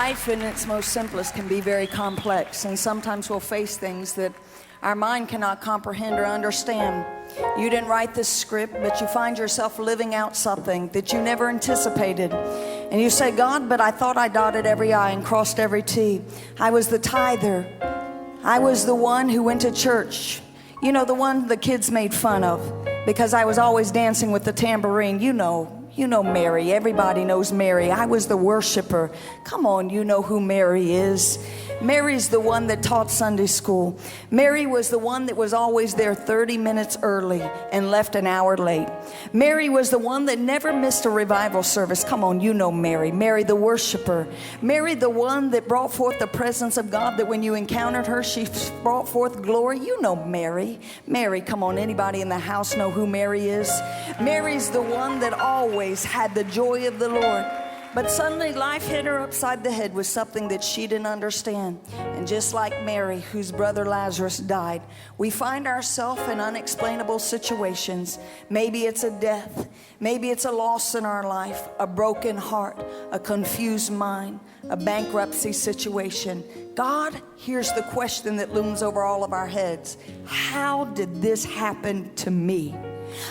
Life in its most simplest can be very complex, and sometimes we'll face things that our mind cannot comprehend or understand. You didn't write this script, but you find yourself living out something that you never anticipated. And you say, God, but I thought I dotted every I and crossed every T. I was the tither. I was the one who went to church. You know, the one the kids made fun of because I was always dancing with the tambourine. You know Mary. Everybody knows Mary. I was the worshiper. Come on, you know who Mary is. Mary's the one that taught Sunday school. Mary was the one that was always there 30 minutes early and left an hour late. Mary was the one that never missed a revival service. Come on, you know Mary. Mary the worshiper. Mary the one that brought forth the presence of God, that when you encountered her, she brought forth glory. You know Mary. Mary, come on, anybody in the house know who Mary is? Mary's the one that always had the joy of the Lord. But suddenly life hit her upside the head with something that she didn't understand. And just like Mary, whose brother Lazarus died, we find ourselves in unexplainable situations. Maybe it's a death. Maybe it's a loss in our life, a broken heart, a confused mind, a bankruptcy situation. God, here's the question that looms over all of our heads. How did this happen to me?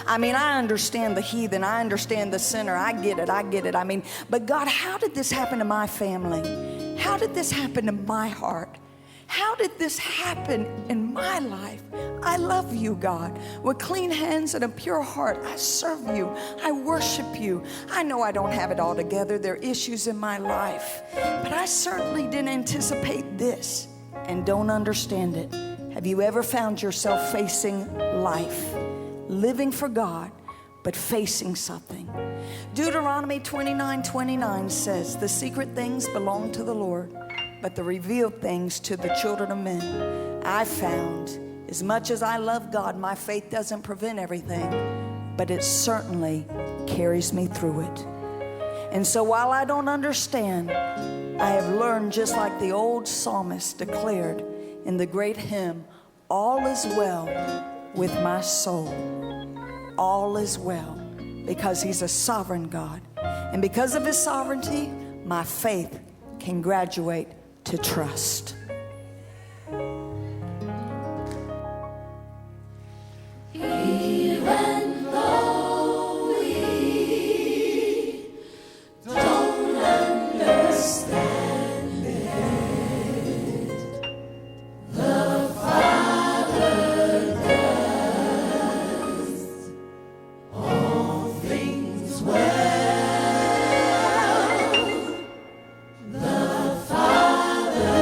I mean, I understand the heathen. I understand the sinner. I get it. I mean, but God, how did this happen to my family? How did this happen to my heart? How did this happen in my life? I love you, God. With clean hands and a pure heart, I serve you. I worship you. I know I don't have it all together. There are issues in my life. But I certainly didn't anticipate this and don't understand it. Have you ever found yourself facing life? Living for God, but facing something. Deuteronomy 29:29 says, the secret things belong to the Lord, but the revealed things to the children of men. I found, as much as I love God, my faith doesn't prevent everything, but it certainly carries me through it. And so while I don't understand, I have learned, just like the old psalmist declared in the great hymn, all is well with my soul. All is well, because he's a sovereign God. And because of his sovereignty, my faith can graduate to trust. Even though we don't understand it, the Father does all things well. The Father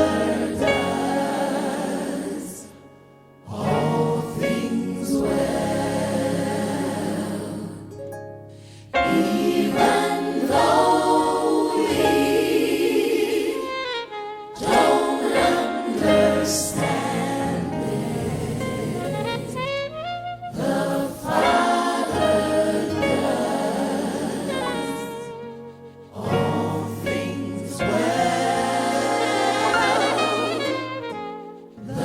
does all things well. Even though we don't understand it, the Father does all things well. The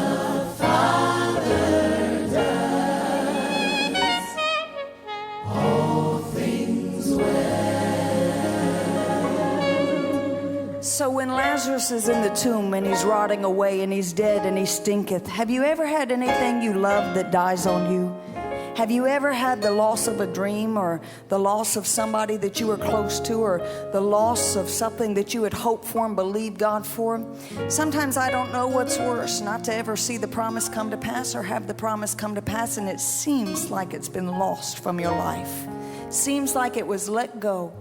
Father does all things well. So when Lazarus is in the tomb and he's rotting away and he's dead and he stinketh, have you ever had anything you love that dies on you? Have you ever had the loss of a dream, or the loss of somebody that you were close to, or the loss of something that you had hoped for and believed God for? Sometimes I don't know what's worse, not to ever see the promise come to pass, or have the promise come to pass and it seems like it's been lost from your life. Seems like it was let go.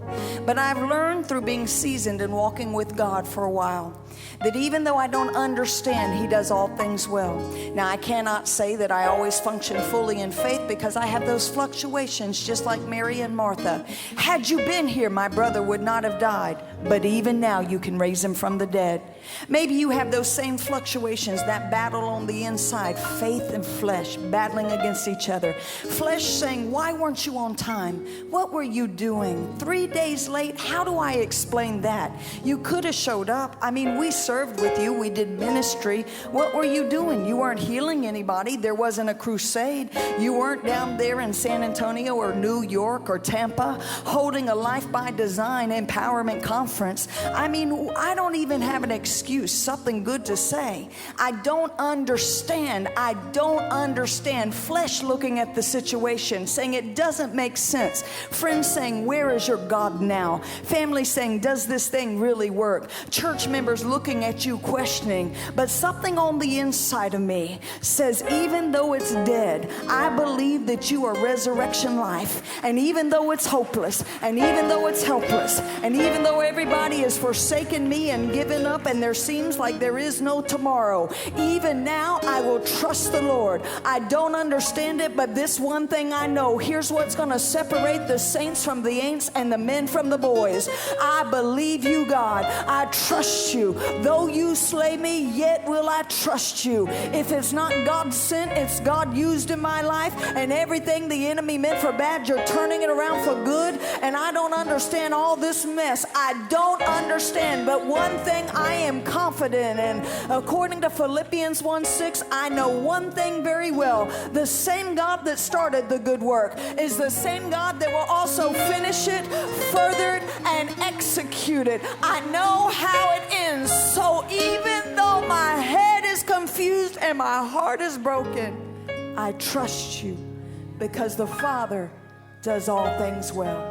But I've learned through being seasoned and walking with God for a while that even though I don't understand, he does all things well. Now, I cannot say that I always function fully in faith, because I have those fluctuations just like Mary and Martha. Had you been here, my brother would not have died, but even now you can raise him from the dead. Maybe you have those same fluctuations, that battle on the inside, faith and flesh battling against each other. Flesh saying, why weren't you on time? What were you doing? 3 days late? How do I explain that? You could have showed up. I mean, we served with you. We did ministry. What were you doing? You weren't healing anybody. There wasn't a crusade. You weren't down there in San Antonio or New York or Tampa holding a Life by Design empowerment conference conference. I mean, I don't even have an excuse, something good to say. I don't understand. I don't understand. Flesh looking at the situation, saying it doesn't make sense. Friends saying, where is your God now? Family saying, does this thing really work? Church members looking at you questioning. But something on the inside of me says, even though it's dead, I believe that you are resurrection life. And even though it's hopeless, and even though it's helpless, and even though everybody has forsaken me and given up, and there seems like there is no tomorrow, even now I will trust the Lord. I don't understand it, but this one thing I know, here's what's going to separate the saints from the ain'ts and the men from the boys. I believe you, God. I trust you. Though you slay me, yet will I trust you. If it's not God sent, it's God used in my life, and everything the enemy meant for bad, you're turning it around for good. And I don't understand all this mess. I don't understand, but one thing I am confident in. According to Philippians 1:6, I know one thing very well. The same God that started the good work is the same God that will also finish it, further it, and execute it. I know how it ends. So even though my head is confused and my heart is broken, I trust you, because the Father does all things well.